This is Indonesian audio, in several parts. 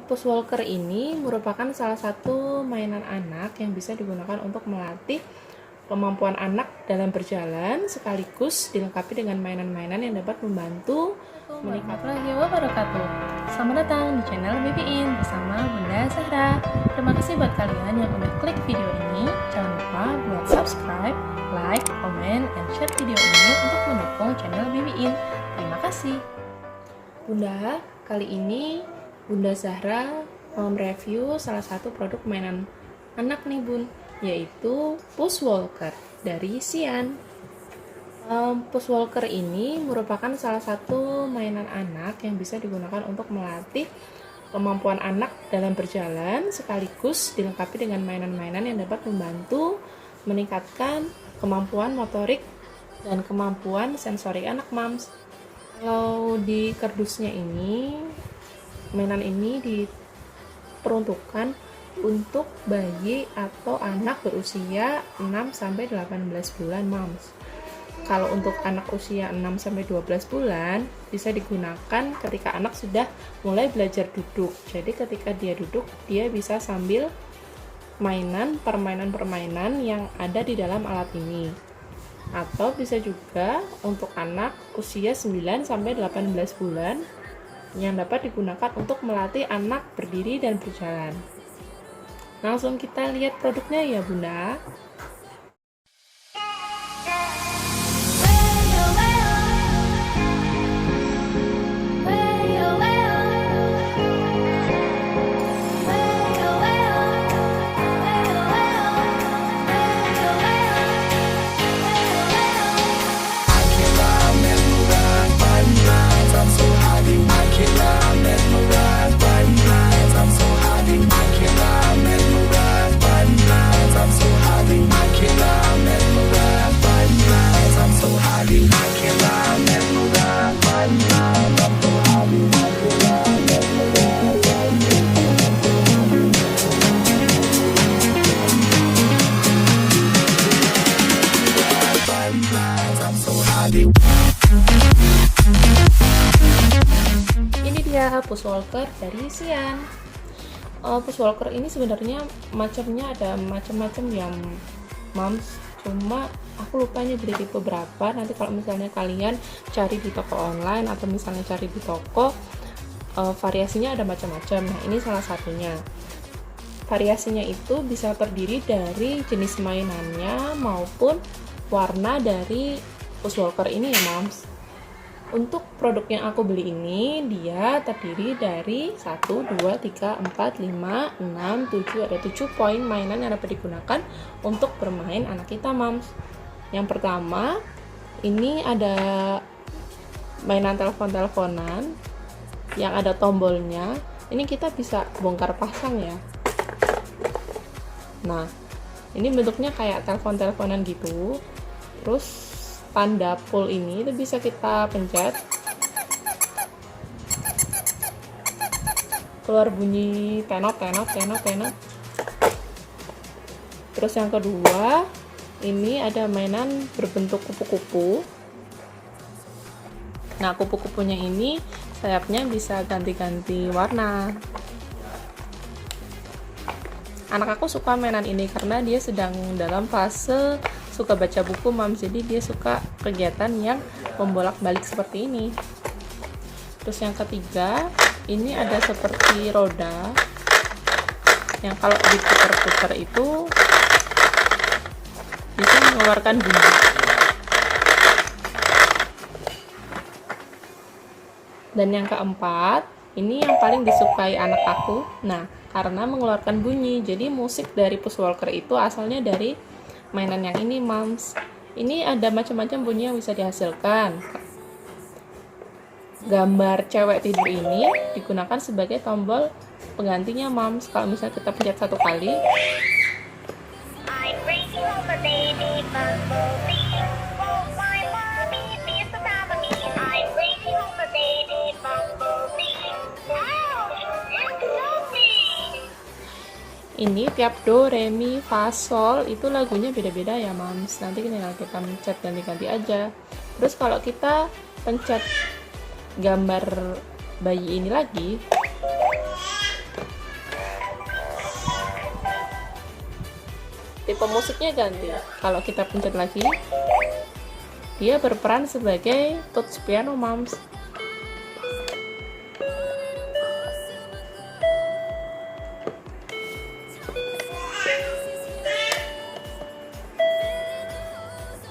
Pushwalker ini merupakan salah satu mainan anak yang bisa digunakan untuk melatih kemampuan anak dalam berjalan, sekaligus dilengkapi dengan mainan-mainan yang dapat membantu meningkatkan Warahmatullahi wabarakatuh. Selamat datang di channel BBin bersama Bunda Zahra. Terima kasih buat kalian yang udah klik video ini. Jangan lupa buat subscribe, like, comment, and share video ini untuk mendukung channel BBin. Terima kasih. Bunda. Kali ini Bunda Zahra mau mereview salah satu produk mainan anak nih Bun, yaitu Pushwalker dari Xian. Pushwalker ini merupakan salah satu mainan anak yang bisa digunakan untuk melatih kemampuan anak dalam berjalan, sekaligus dilengkapi dengan mainan-mainan yang dapat membantu meningkatkan kemampuan motorik dan kemampuan sensorik anak mams. Kalau di kardusnya ini, mainan ini diperuntukkan untuk bayi atau anak berusia 6-18 bulan mams. Kalau untuk anak usia 6-12 bulan bisa digunakan ketika anak sudah mulai belajar duduk. Jadi ketika dia duduk, dia bisa sambil permainan-permainan yang ada di dalam alat ini. Atau bisa juga untuk anak usia 9-18 bulan yang dapat digunakan untuk melatih anak berdiri dan berjalan. Langsung kita lihat produknya ya Bunda. Ini dia Pushwalker dari Xian. Pushwalker ini sebenarnya macamnya ada macam-macam yang mams, cuma aku lupanya beli tipe berapa. Nanti kalau misalnya kalian cari di toko online atau misalnya cari di toko, variasinya ada macam-macam. Nah, ini salah satunya. Variasinya itu bisa terdiri dari jenis mainannya maupun warna dari Pushwalker ini ya mams. Untuk produk yang aku beli ini, dia terdiri dari 1, 2, 3, 4, 5, 6, 7, ada 7 poin mainan yang dapat digunakan untuk bermain anak kita mams. Yang pertama, ini ada mainan telepon-teleponan yang ada tombolnya. Ini kita bisa bongkar pasang ya. Nah, ini bentuknya kayak telepon-teleponan gitu. Terus tanda pull ini itu bisa kita pencet, keluar bunyi tenot. Terus yang kedua, ini ada mainan berbentuk kupu-kupu. Nah, kupu-kupunya ini sayapnya bisa ganti-ganti warna. Anak aku suka mainan ini karena dia sedang dalam fase suka baca buku mams, jadi dia suka kegiatan yang membolak-balik seperti ini. Terus yang ketiga, ini ada seperti roda yang kalau diputar-putar itu bisa mengeluarkan bunyi. Dan yang keempat, ini yang paling disukai anak aku. Nah, karena mengeluarkan bunyi, jadi musik dari Pushwalker itu asalnya dari mainan yang ini mams. Ini ada macam-macam bunyi yang bisa dihasilkan. Gambar cewek tidur ini digunakan sebagai tombol penggantinya mams. Kalau misalnya kita pencet satu kali, ini tiap do, re, mi, fa, sol itu lagunya beda-beda ya mams. Nanti tinggal kita pencet ganti-ganti aja. Terus kalau kita pencet gambar bayi ini lagi, tipe musiknya ganti. Kalau kita pencet lagi, dia berperan sebagai touch piano moms.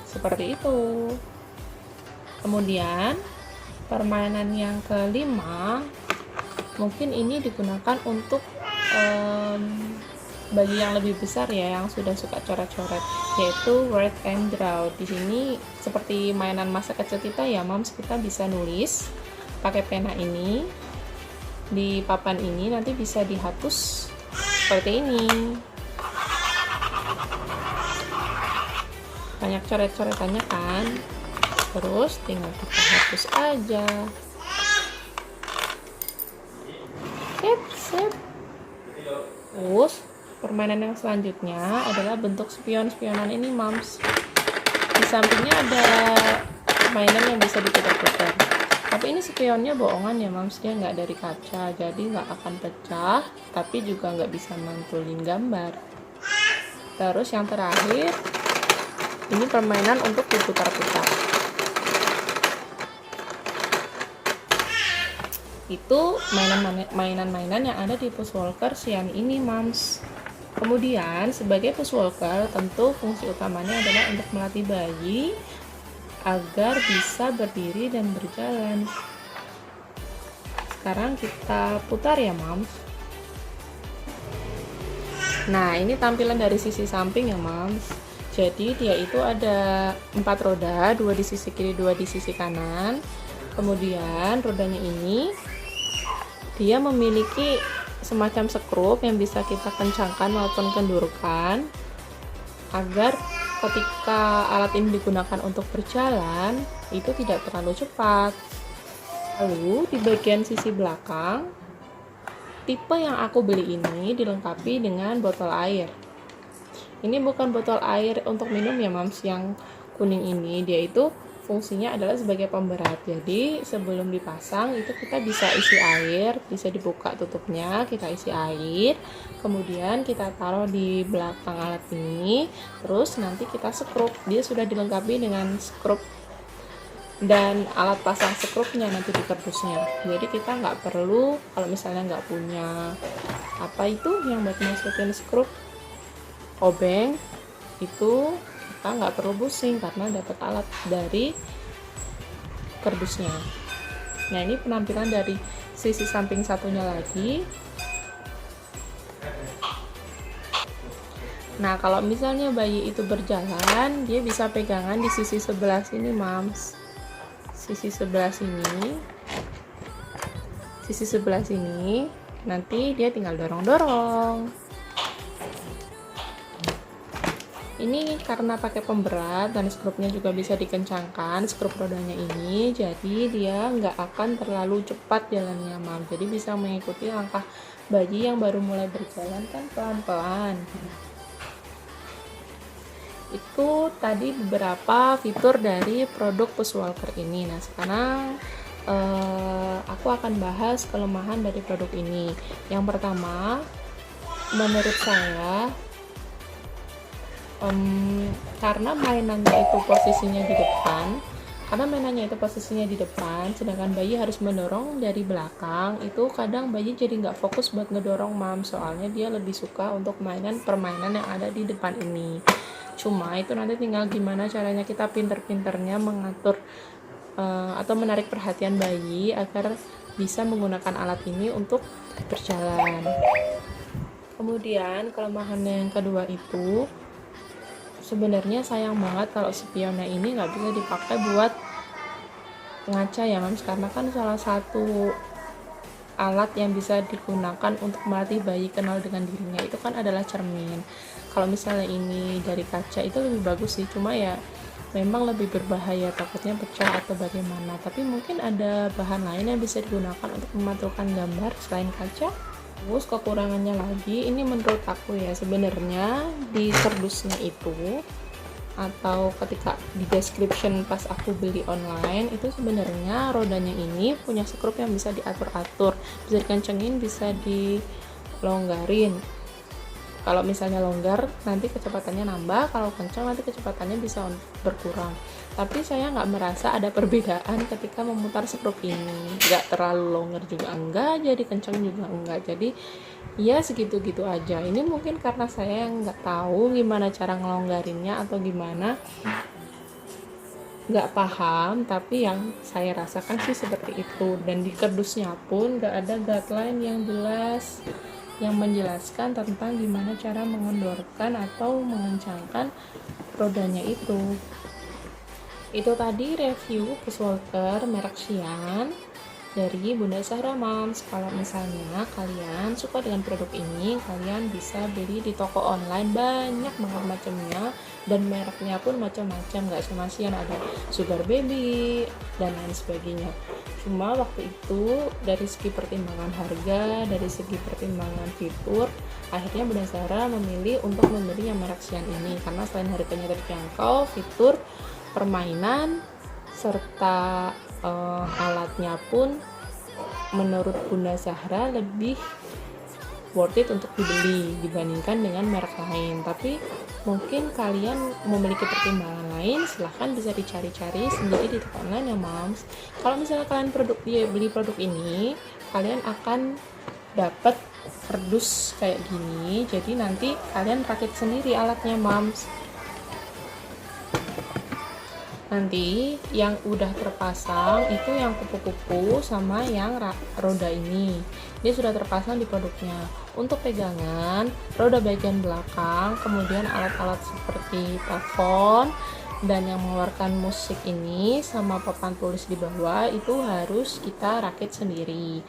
Seperti itu. Kemudian permainan yang kelima, mungkin ini digunakan untuk bagi yang lebih besar ya, yang sudah suka coret-coret, yaitu write and draw. Di sini seperti mainan masa kecil kita ya moms, kita bisa nulis pakai pena ini di papan ini, nanti bisa dihapus seperti ini. Banyak coret-coretannya kan, terus tinggal kita hapus aja. Sip. Terus permainan yang selanjutnya adalah bentuk spion-spionan ini moms. Di sampingnya ada mainan yang bisa diputar-putar, tapi ini spionnya bohongan ya moms, dia nggak dari kaca, jadi nggak akan pecah, tapi juga nggak bisa mantulin gambar. Terus yang terakhir, ini permainan untuk diputar-putar. Itu mainan-mainan yang ada di Pushwalker Xian ini moms. Kemudian sebagai Pushwalker, tentu fungsi utamanya adalah untuk melatih bayi agar bisa berdiri dan berjalan. Sekarang kita putar ya moms. Nah, ini tampilan dari sisi samping ya moms. Jadi dia itu ada 4 roda, 2 di sisi kiri, 2 di sisi kanan. Kemudian rodanya ini dia memiliki semacam skrup yang bisa kita kencangkan maupun kendurkan agar ketika alat ini digunakan untuk berjalan itu tidak terlalu cepat. Lalu di bagian sisi belakang, tipe yang aku beli ini dilengkapi dengan botol air. Ini bukan botol air untuk minum ya moms, yang kuning ini dia itu fungsinya adalah sebagai pemberat. Jadi sebelum dipasang itu kita bisa isi air, bisa dibuka tutupnya, kita isi air, kemudian kita taruh di belakang alat ini, terus nanti kita skrup. Dia sudah dilengkapi dengan skrup dan alat pasang skrupnya nanti di kardusnya. Jadi kita nggak perlu, kalau misalnya nggak punya apa itu yang buat masukin skrup, obeng, itu kita nggak perlu pusing karena dapat alat dari kardusnya. Nah, ini penampilan dari sisi samping satunya lagi. Nah, kalau misalnya bayi itu berjalan, dia bisa pegangan di sisi sebelah sini moms. Sisi sebelah sini nanti dia tinggal dorong-dorong. Ini karena pakai pemberat dan skrupnya juga bisa dikencangkan, skrup rodanya ini, jadi dia nggak akan terlalu cepat jalannya mam. Jadi bisa mengikuti langkah bayi yang baru mulai berjalan kan pelan-pelan. Itu tadi beberapa fitur dari produk Pushwalker ini. Nah, sekarang aku akan bahas kelemahan dari produk ini. Yang pertama, menurut saya karena mainannya itu posisinya di depan, sedangkan bayi harus mendorong dari belakang, itu kadang bayi jadi nggak fokus buat ngedorong mam, soalnya dia lebih suka untuk permainan yang ada di depan ini. Cuma itu nanti tinggal gimana caranya kita pinter-pinternya mengatur atau menarik perhatian bayi agar bisa menggunakan alat ini untuk berjalan. Kemudian kelemahan yang kedua itu, sebenarnya sayang banget kalau spionnya ini nggak bisa dipakai buat ngaca ya mams, karena kan salah satu alat yang bisa digunakan untuk melatih bayi kenal dengan dirinya itu kan adalah cermin. Kalau misalnya ini dari kaca itu lebih bagus sih, cuma ya memang lebih berbahaya, takutnya pecah atau bagaimana. Tapi mungkin ada bahan lain yang bisa digunakan untuk memantulkan gambar selain kaca. Terus kekurangannya lagi, ini menurut aku ya, sebenarnya di kardusnya itu atau ketika di description pas aku beli online itu sebenarnya rodanya ini punya skrup yang bisa diatur-atur, bisa dikencengin, bisa dilonggarin. Kalau misalnya longgar nanti kecepatannya nambah, kalau kencang nanti kecepatannya bisa berkurang. Tapi saya nggak merasa ada perbedaan ketika memutar stroke ini. Nggak terlalu longgar juga enggak, jadi kencang juga enggak. Jadi ya segitu-gitu aja. Ini mungkin karena saya yang nggak tahu gimana cara ngelonggarinnya atau gimana, nggak paham. Tapi yang saya rasakan sih seperti itu. Dan di kardusnya pun nggak ada guideline yang jelas yang menjelaskan tentang gimana cara mengendorkan atau mengencangkan rodanya itu. Itu tadi review pushwalker merek Xi'an dari Bunda Zahra Moms. Kalau misalnya kalian suka dengan produk ini, kalian bisa beli di toko online, banyak banget macamnya dan mereknya pun macam-macam, nggak cuma Xi'an, ada Sugar Baby dan lain sebagainya. Cuma waktu itu dari segi pertimbangan harga, dari segi pertimbangan fitur, akhirnya Bunda Zahra memilih untuk membeli yang merek Xi'an ini karena selain harganya terjangkau, fitur, permainan, serta alatnya pun menurut Bunda Zahra lebih worth it untuk dibeli dibandingkan dengan merek lain. Tapi mungkin kalian memiliki pertimbangan lain, silahkan bisa dicari-cari sendiri di toko online ya Moms. Kalau misalnya kalian beli produk ini, kalian akan dapat kardus kayak gini, jadi nanti kalian rakit sendiri alatnya Moms. Nanti yang udah terpasang itu yang kupu-kupu sama yang roda ini sudah terpasang di produknya. Untuk pegangan, roda bagian belakang, kemudian alat-alat seperti plafon dan yang mengeluarkan musik ini sama papan tulis di bawah itu harus kita rakit sendiri.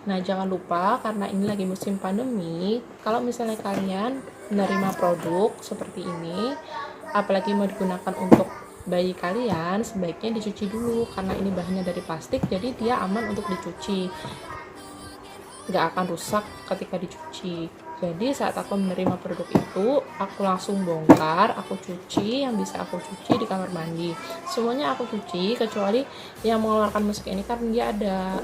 Nah, jangan lupa karena ini lagi musim pandemi, kalau misalnya kalian menerima produk seperti ini, apalagi mau digunakan untuk bayi kalian, sebaiknya dicuci dulu karena ini bahannya dari plastik, jadi dia aman untuk dicuci, nggak akan rusak ketika dicuci. Jadi saat aku menerima produk itu, aku langsung bongkar, aku cuci yang bisa aku cuci di kamar mandi. Semuanya aku cuci kecuali yang mengeluarkan musik ini karena dia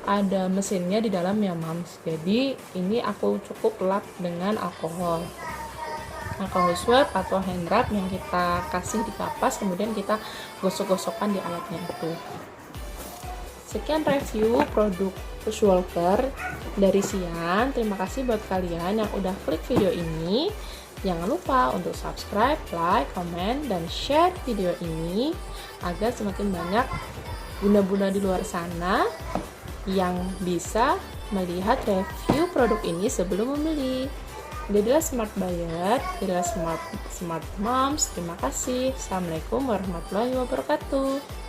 ada mesinnya di dalam ya Moms. Jadi ini aku cukup lap dengan alkohol swab atau hand rub yang kita kasih di kapas, kemudian kita gosok-gosokkan di alatnya itu. Sekian review produk pushwalker dari Xi'an. Terima kasih buat kalian yang udah klik video ini. Jangan lupa untuk subscribe, like, comment, dan share video ini agar semakin banyak bunda-bunda di luar sana yang bisa melihat review produk ini sebelum membeli. Jadilah smart buyer, jadilah smart moms. Terima kasih. Assalamualaikum warahmatullahi wabarakatuh.